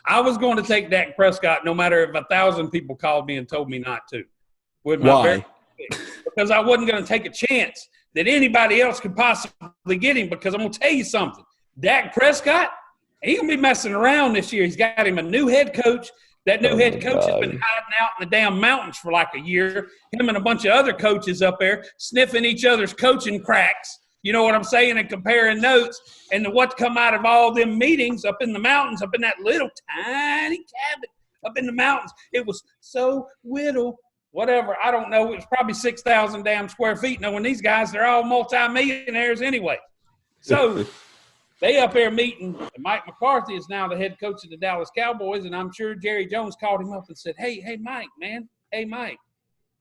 I was going to take Dak Prescott no matter if 1,000 people called me and told me not to. Why? Because I wasn't going to take a chance that anybody else could possibly get him, because I'm going to tell you something. Dak Prescott, he's going to be messing around this year. He's got him a new head coach. That new head coach has been hiding out in the damn mountains for like a year. Him and a bunch of other coaches up there sniffing each other's coaching cracks. You know what I'm saying? And comparing notes. And what come out of all them meetings up in the mountains, up in that little tiny cabin up in the mountains, it was so little, whatever. I don't know. It was probably 6,000 damn square feet. Knowing these guys, they're all multimillionaires anyway. So they up there meeting. And Mike McCarthy is now the head coach of the Dallas Cowboys. And I'm sure Jerry Jones called him up and said, hey, Mike, man. Hey, Mike.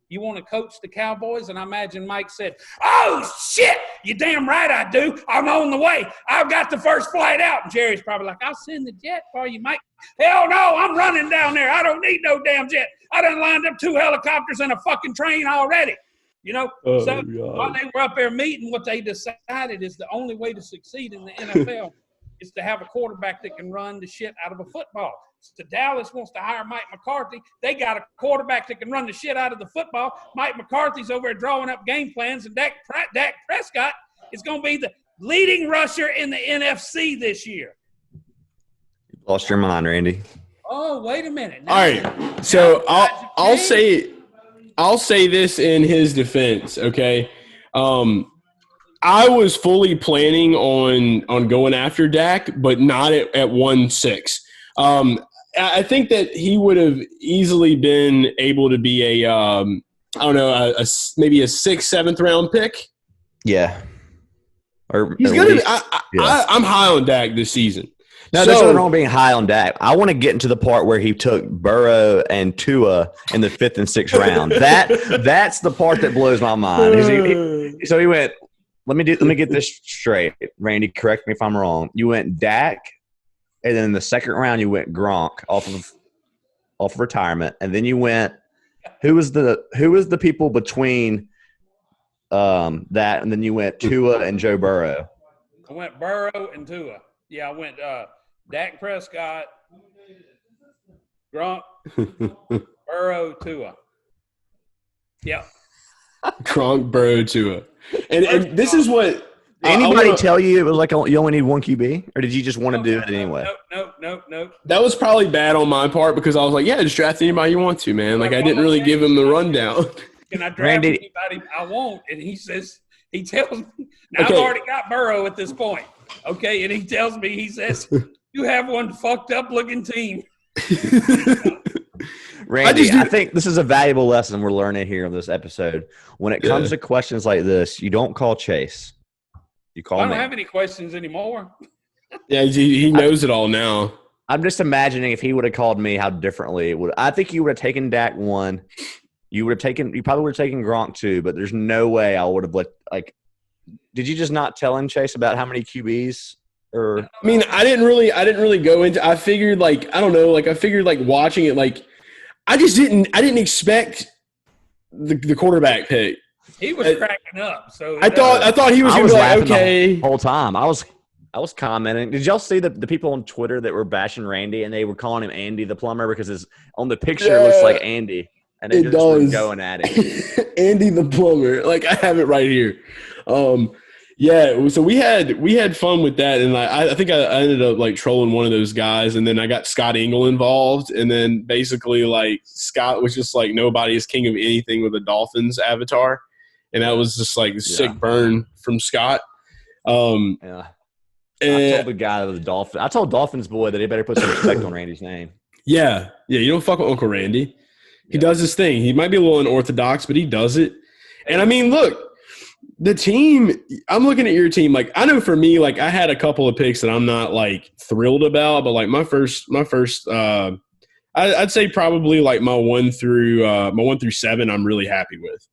You want to coach the Cowboys? And I imagine Mike said, oh, shit, you damn right I do. I'm on the way. I've got the first flight out. And Jerry's probably like, I'll send the jet for you, Mike. Hell no, I'm running down there. I don't need no damn jet. I done lined up 2 helicopters and a fucking train already. You know? While they were up there meeting, what they decided is the only way to succeed in the NFL is to have a quarterback that can run the shit out of a football. So Dallas wants to hire Mike McCarthy. They got a quarterback that can run the shit out of the football. Mike McCarthy's over there drawing up game plans, and Dak Prescott is going to be the leading rusher in the NFC this year. You lost your mind, Randy. Oh, wait a minute. All right. So I'll say this in his defense, okay? I was fully planning on going after Dak, but not at 1-6. I think that he would have easily been able to be I don't know, maybe a 6th, 7th round pick. Yeah. Or he's going to be. I'm high on Dak this season. No, there's nothing wrong with being high on Dak. I want to get into the part where he took Burrow and Tua in the 5th and 6th round. That's the part that blows my mind. So he went. Let me get this straight, Randy. Correct me if I'm wrong. You went Dak, and then in the 2nd round you went Gronk off of retirement, and then you went. Who was the people between that, and then you went Tua and Joe Burrow? I went Burrow and Tua. Yeah, I went Dak Prescott, Gronk, Burrow, Tua. Yep. Gronk, Burrow, Tua. And this is what – Anybody tell you it was like you only need one QB? Or did you just want to do it anyway? Nope. That was probably bad on my part because I was like, yeah, just draft anybody you want to, man. Like I didn't really give him the rundown. Can I draft anybody I want? And he tells me – I've already got Burrow at this point. Okay, and he tells me, he says, you have one fucked up looking team. Randy, I think this is a valuable lesson we're learning here on this episode. When it comes to questions like this, you don't call Chase. You call me. I don't have any questions anymore. Yeah, he knows it all now. I'm just imagining if he would have called me, how differently it would. I think you would have taken Dak 1. You probably would have taken Gronk 2, but there's no way I would have did you just not tell him, Chase, about how many QBs? Or I mean, I didn't really go into. I figured watching it I didn't expect the quarterback pick. He was cracking up. So I thought he was going to be like, okay. The whole time I was commenting. Did y'all see the people on Twitter that were bashing Randy and they were calling him Andy the Plumber because on the picture it looks like Andy and they just were going at it. Andy the Plumber, I have it right here. Yeah, so we had fun with that, and I think I ended up trolling one of those guys, and then I got Scott Engel involved, and then basically Scott was just nobody is king of anything with a Dolphins avatar, and that was just sick burn from Scott. Yeah, I told the guy with the Dolphins. I told Dolphins boy that he better put some respect on Randy's name. Yeah, you don't fuck with Uncle Randy. He does his thing. He might be a little unorthodox, but he does it. And I mean, look. The team, I'm looking at your team. I know for me, I had a couple of picks that I'm not thrilled about, but my first, I'd say probably my 1 through 7, I'm really happy with,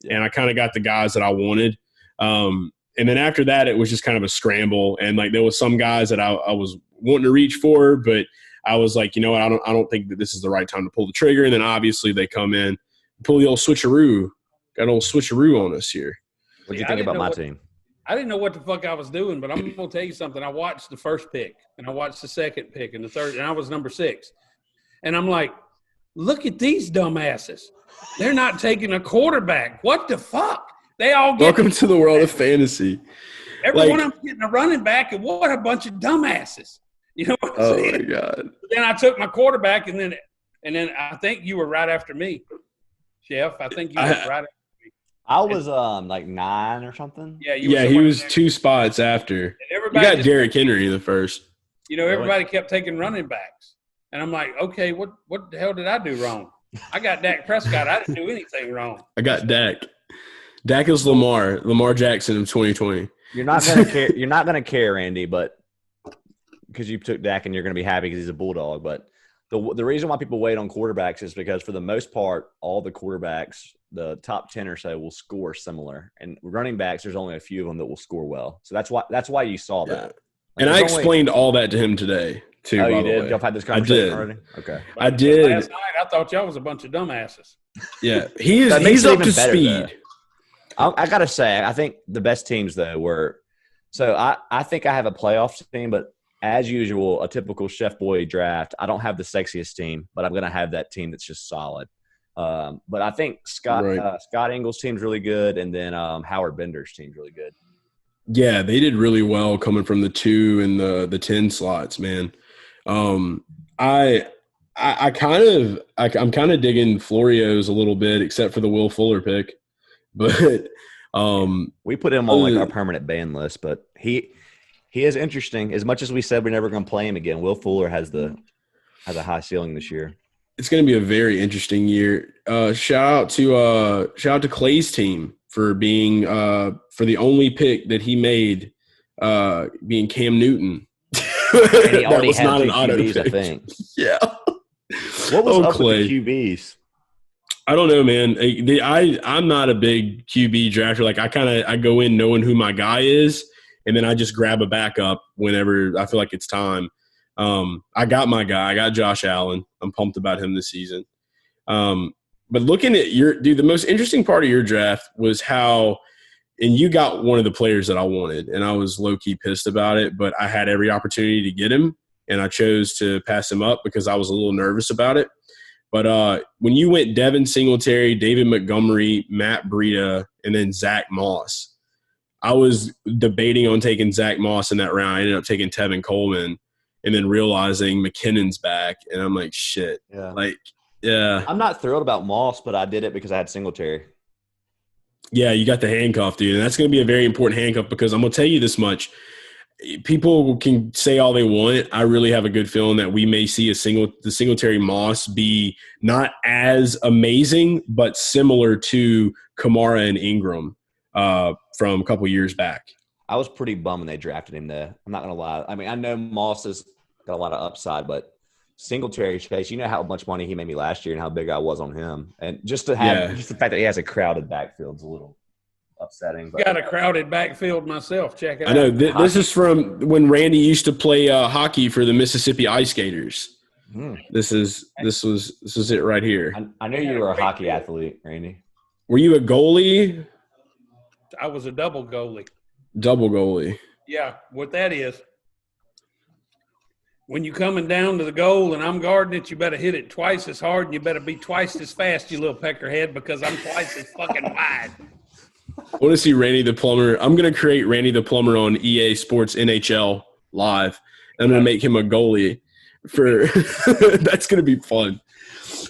and I kind of got the guys that I wanted. And then after that, it was just kind of a scramble, and there was some guys that I was wanting to reach for, but I was like, you know what, I don't think that this is the right time to pull the trigger. And then obviously they come in, pull the old switcheroo, got an old switcheroo on us here. What do you think about my team? I didn't know what the fuck I was doing, but I'm going to tell you something. I watched the first pick, and I watched the second pick, and the third, and I was number 6. And I'm like, look at these dumbasses. They're not taking a quarterback. What the fuck? They all get – Welcome to the world of fantasy. Every one of them getting a running back, and what a bunch of dumbasses. You know what I'm saying? Oh, my God. Then I took my quarterback, and then I think you were right after me, Chef. I think you were right after me. I was 9 or something. Yeah, he was 2 spots after. You got Derrick Henry the first. Everybody kept taking running backs. And I'm like, okay, what the hell did I do wrong? I got Dak Prescott. I didn't do anything wrong. I got Dak. Dak is Lamar Jackson of 2020. You're not gonna care. You're not gonna care, Andy, but because you took Dak and you're gonna be happy because he's a Bulldog. But the reason why people wait on quarterbacks is because for the most part, all the quarterbacks, the top 10 or so, will score similar. And running backs, there's only a few of them that will score well. So that's why you saw that. And I explained all that to him today, too. Oh, you did? Y'all had this conversation already? Okay. I did. Last night, I thought y'all was a bunch of dumbasses. Yeah. He's up to speed. I got to say, I think the best teams, though, were – so I think I have a playoff team, but as usual, a typical Chef Boy draft, I don't have the sexiest team, but I'm going to have that team that's just solid. But I think Scott Engel's team's really good, and then Howard Bender's team's really good. Yeah, they did really well coming from the 2 and the 10 slots, man. I'm kind of digging Florio's a little bit, except for the Will Fuller pick. But we put him on our permanent ban list, but he is interesting. As much as we said we're never going to play him again, Will Fuller has a high ceiling this year. It's going to be a very interesting year. Shout out to Clay's team for being for the only pick that he made being Cam Newton. And he already had not two an auto QBs, pick. I think. Yeah. What was up Clay. with the QBs? I don't know, man. I'm not a big QB drafter. Like I go in knowing who my guy is, and then I just grab a backup whenever I feel like it's time. I got my guy. I got Josh Allen. I'm pumped about him this season. But looking at the most interesting part of your draft was how, and you got one of the players that I wanted, and I was low-key pissed about it, but I had every opportunity to get him, and I chose to pass him up because I was a little nervous about it. But when you went Devin Singletary, David Montgomery, Matt Breida, and then Zach Moss, I was debating on taking Zach Moss in that round. I ended up taking Tevin Coleman and then realizing McKinnon's back, and I'm like, shit. Yeah. I'm not thrilled about Moss, but I did it because I had Singletary. Yeah, you got the handcuff, dude, and that's going to be a very important handcuff because I'm going to tell you this much. People can say all they want. I really have a good feeling that we may see the Singletary Moss be not as amazing, but similar to Kamara and Ingram from a couple years back. I was pretty bummed when they drafted him there. I'm not going to lie. I mean, I know Moss has got a lot of upside, but Singletary's case, you know how much money he made me last year and how big I was on him. And just to have just the fact that he has a crowded backfield is a little upsetting. But. Got a crowded backfield myself. Check it out. I know. This is from when Randy used to play hockey for the Mississippi Ice Skaters. This was it right here. I know you were a hockey athlete, Randy. Were you a goalie? I was a double goalie. Double goalie. Yeah, what that is, when you're coming down to the goal and I'm guarding it, you better hit it twice as hard and you better be twice as fast, you little peckerhead, because I'm twice as fucking wide. I want to see Randy the Plumber. I'm going to create Randy the Plumber on EA Sports NHL Live. I'm going to make him a goalie for – that's going to be fun.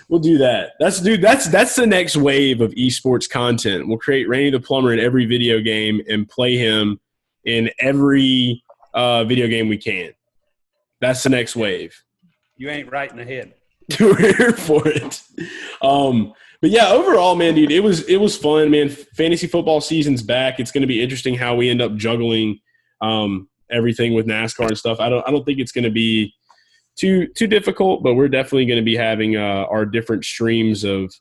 We'll do that. That's the next wave of esports content. We'll create Randy the Plumber in every video game and play him in every video game we can. That's the next wave. You ain't right in the head. We're here for it. But yeah, overall, man, dude, it was fun, man. Fantasy football season's back. It's going to be interesting how we end up juggling everything with NASCAR and stuff. I don't think it's going to be too difficult, but we're definitely going to be having our different streams of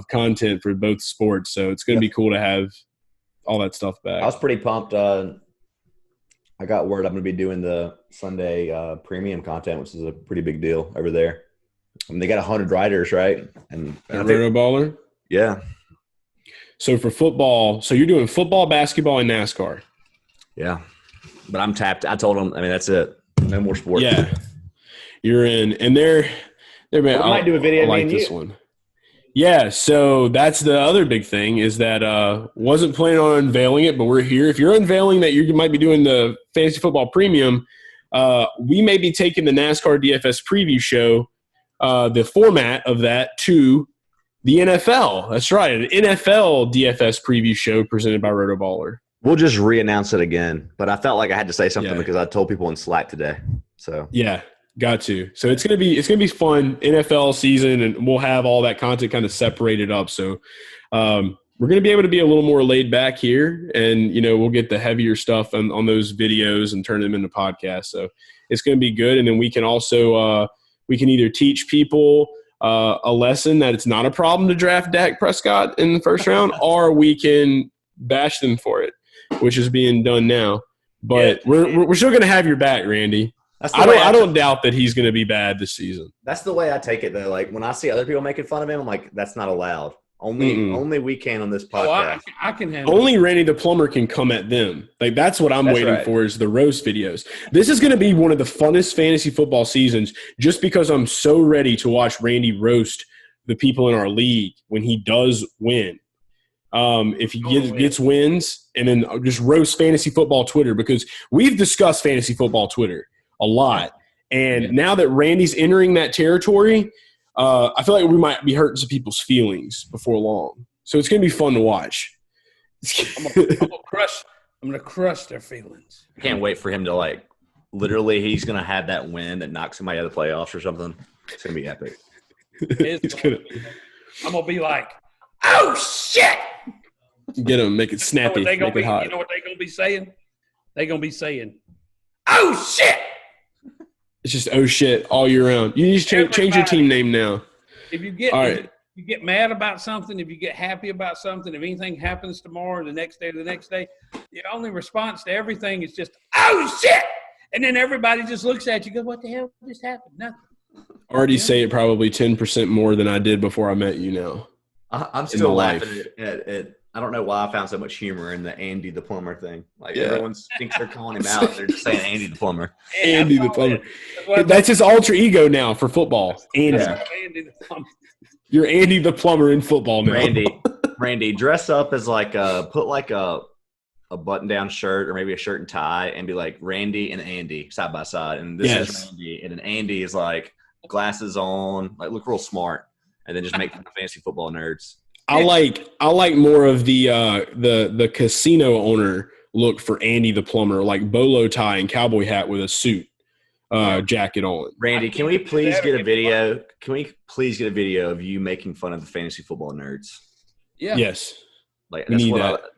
content for both sports. So it's going to be cool to have all that stuff back. I was pretty pumped. I got word I'm going to be doing the Sunday premium content, which is a pretty big deal over there. I mean, they got 100 riders, right? And Roto Baller? Yeah. So for football, so you're doing football, basketball, and NASCAR. Yeah. But I'm tapped. I told them, I mean, that's it. No more sports. Yeah. You're in. And they're man, I might do a video. I like this one. Yeah, so that's the other big thing is that wasn't planning on unveiling it, but we're here. If you're unveiling that you might be doing the Fantasy Football Premium, we may be taking the NASCAR DFS preview show, the format of that, to the NFL. That's right, an NFL DFS preview show presented by Roto Baller. We'll just re-announce it again, but I felt like I had to say something because I told people in Slack today. So yeah. Got to. So it's gonna be fun NFL season, and we'll have all that content kind of separated up. So we're gonna be able to be a little more laid back here, and we'll get the heavier stuff on those videos and turn them into podcasts. So it's gonna be good, and then we can also we can either teach people a lesson that it's not a problem to draft Dak Prescott in the first round, or we can bash them for it, which is being done now. But we're still gonna have your back, Randy. I don't doubt that he's going to be bad this season. That's the way I take it, though. Like, when I see other people making fun of him, I'm like, that's not allowed. Only we can on this podcast. I can handle Only Randy the Plumber can come at them. Like, that's what I'm waiting for is the roast videos. This is going to be one of the funnest fantasy football seasons just because I'm so ready to watch Randy roast the people in our league when he does win. If he gets wins, and then just roast fantasy football Twitter, because we've discussed fantasy football Twitter a lot. And now that Randy's entering that territory, I feel like we might be hurting some people's feelings before long. So it's going to be fun to watch. I'm gonna crush their feelings. I can't wait for him to, literally he's going to have that win that knocks somebody out of the playoffs or something. It's going to be epic. I'm gonna be like, oh shit! Get them, make it snappy, make it hot. You know what they're gonna be saying? They're gonna be saying, oh shit! It's just oh shit all year round. You need to change your team name now. If you get all right. You get mad about something, if you get happy about something, if anything happens tomorrow, the next day, your only response to everything is just, oh, shit! And then everybody just looks at you and goes, what the hell just happened? Nothing. Already say it probably 10% more than I did before I met you now. I'm still laughing at I don't know why I found so much humor in the Andy the Plumber thing. Like, everyone thinks they're calling him out. They're just saying Andy the Plumber. Andy the Plumber. That's his alter ego now for football. Andy. Yeah. Andy the Plumber. You're Andy the Plumber in football now. Randy, dress up as put like a button-down shirt or maybe a shirt and tie and be like Randy and Andy side by side. And this is Randy. And then Andy is like glasses on, like look real smart. And then just make fun of fantasy football nerds. I like more of the casino owner look for Andy the Plumber, like bolo tie and cowboy hat with a suit jacket on. Randy, can we please get a video? Can we please get a video of you making fun of the fantasy football nerds? Yeah. Yes. Like that's what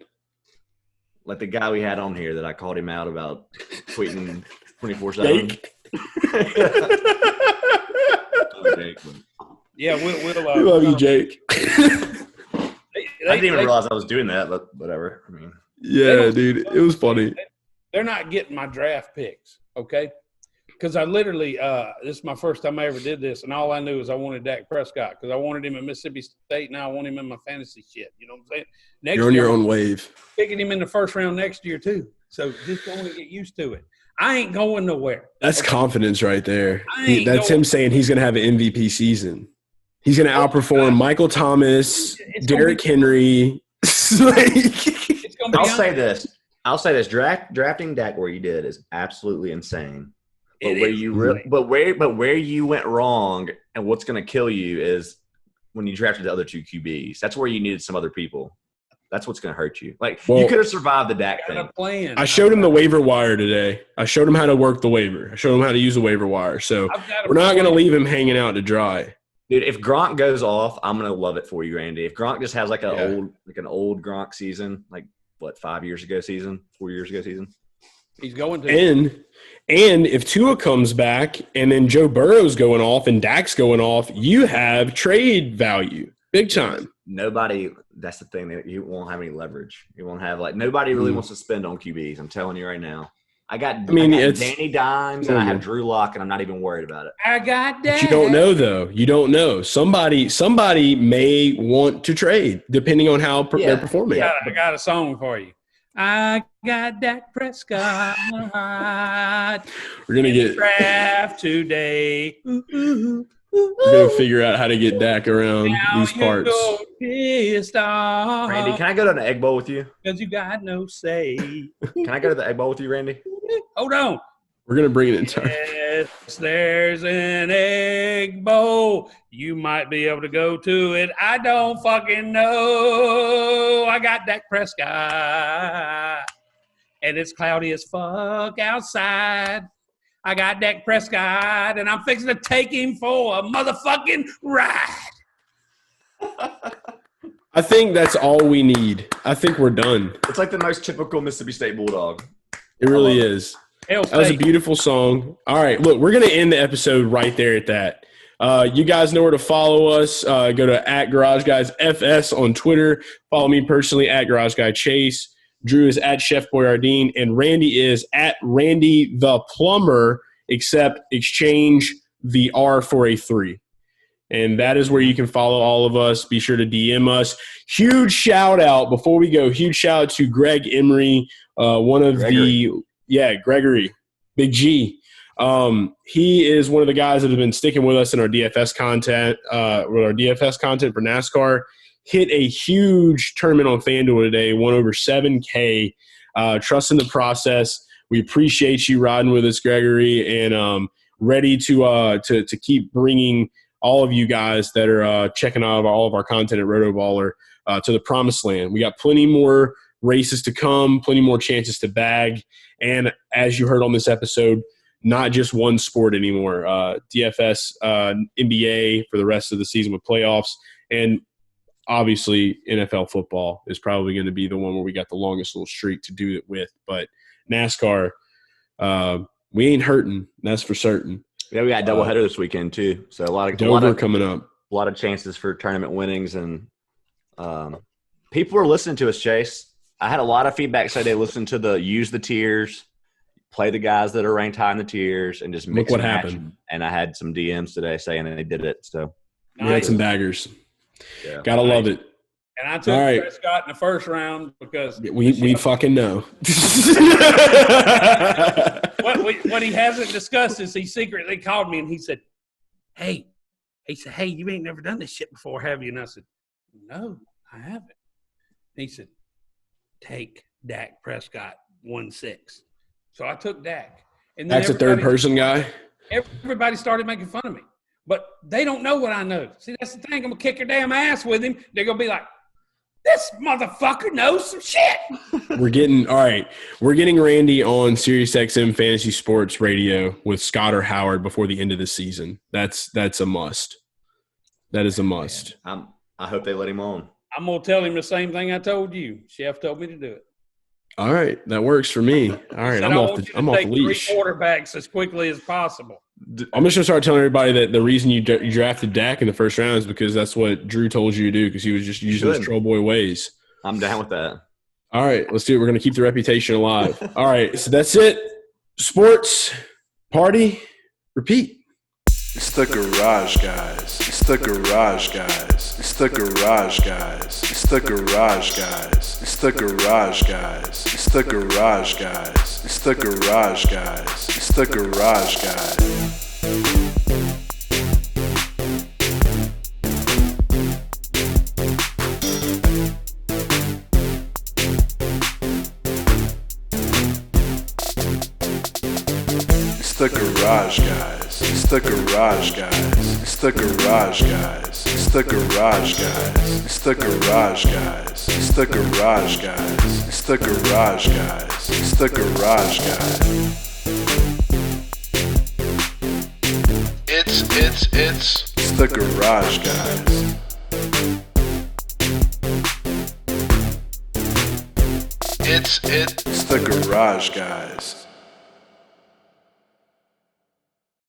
like the guy we had on here that I called him out about tweeting 24/7. Yeah, we'll we love you, Jake. I didn't even realize I was doing that, but whatever. I mean, yeah, dude, it was funny. They're not getting my draft picks, okay? Because I literally, this is my first time I ever did this, and all I knew is I wanted Dak Prescott because I wanted him at Mississippi State. Now I want him in my fantasy shit. You know what I'm saying? You're on your own wave. Picking him in the first round next year too. So just going to get used to it. I ain't going nowhere. That's confidence right there. That's him saying he's going to have an MVP season. He's going to outperform Michael Thomas, Derrick Henry. I'll say this. Drafting Dak where you did is absolutely insane. But where you went wrong and what's going to kill you is when you drafted the other two QBs. That's where you needed some other people. That's what's going to hurt you. You could have survived the Dak thing. I showed him the waiver wire today. I showed him how to work the waiver. I showed him how to use the waiver wire. So we're not going to leave him hanging out to dry. Dude, if Gronk goes off, I'm going to love it for you, Randy. If Gronk just has an old Gronk season, 4 years ago season. He's going to. And if Tua comes back and then Joe Burrow's going off and Dak's going off, you have trade value. Big time. Nobody – that's the thing. That you won't have any leverage. You won't have – nobody really wants to spend on QBs. I'm telling you right now. I got Danny Dimes and I have Drew Lock, and I'm not even worried about it. I got that. But you don't know, though. You don't know. Somebody may want to trade depending on how they're performing. Yeah, I got a song for you. I got Dak Prescott. We're going to get draft today. We're going to figure out how to get Dak around these parts. Pissed off. Randy, can I go to an Egg Bowl with you? Because you got no say. Can I go to the Egg Bowl with you, Randy? Hold on. We're going to bring it in time. Yes, there's an Egg Bowl. You might be able to go to it. I don't fucking know. I got Dak Prescott. And it's cloudy as fuck outside. I got Dak Prescott, and I'm fixing to take him for a motherfucking ride. I think that's all we need. I think we're done. It's like the most typical Mississippi State Bulldog. It really is. That was a beautiful song. All right, look, we're going to end the episode right there at that. You guys know where to follow us. Go to @GarageGuysFS on Twitter. Follow me personally @GarageGuyChase. Drew is @Chef BoiRDeen, and Randy is @Randy the Plumber, except exchange the R for a 3. And that is where you can follow all of us. Be sure to DM us. Huge shout out before we go. Huge shout out to Greg Emery, Gregory, Big G. He is one of the guys that have been sticking with us in our DFS content, for NASCAR. Hit a huge tournament on FanDuel today, won over $7K. Trust in the process. We appreciate you riding with us, Gregory, and ready to keep bringing all of you guys that are checking out all of our content at Rotoballer to the promised land. We got plenty more races to come, plenty more chances to bag. And as you heard on this episode, not just one sport anymore. DFS, NBA for the rest of the season with playoffs, and obviously NFL football is probably going to be the one where we got the longest little streak to do it with. But NASCAR, we ain't hurting. That's for certain. Yeah, we got a doubleheader this weekend too. So a lot of coming up. A lot of chances for tournament winnings, and people are listening to us, Chase. I had a lot of feedback say they listened to the use the tiers, play the guys that are ranked high in the tiers, and just mix Look what and match. happened. And I had some DMs today saying that they did it. So we had some baggers. Yeah. Gotta love it. And I took Prescott in the first round because we fucking know. What he hasn't discussed is he secretly called me and he said, "Hey, you ain't never done this shit before, have you?" And I said, "No, I haven't." He said, "Take Dak Prescott 1-6." So I took Dak. And then that's a third-person guy? Everybody started making fun of me. But they don't know what I know. See, that's the thing. I'm going to kick their damn ass with him. They're going to be like, this motherfucker knows some shit. We're getting Randy on SiriusXM Fantasy Sports Radio with Scott or Howard before the end of the season. That's a must. That is a must. I hope they let him on. I'm going to tell him the same thing I told you. Chef told me to do it. All right. That works for me. All right. I'm off the leash. 3 quarterbacks as quickly as possible. I'm just going to start telling everybody that the reason you drafted Dak in the first round is because that's what Drew told you to do, because he was just using his troll boy ways. I'm down with that. All right. Let's do it. We're going to keep the reputation alive. All right. So that's it. Sports, party, repeat. It's the garage guys. It's the garage guys. It's the garage guys. It's the garage guys. It's the garage guys. It's the garage guys. It's the garage guys. It's the garage guys. It's the garage guys. It's the garage guys. It's the garage guys. It's the garage guys. It's the garage guys. It's the garage guys. It's the garage guys. It's the garage guys. It's the garage guys. It's the garage guys.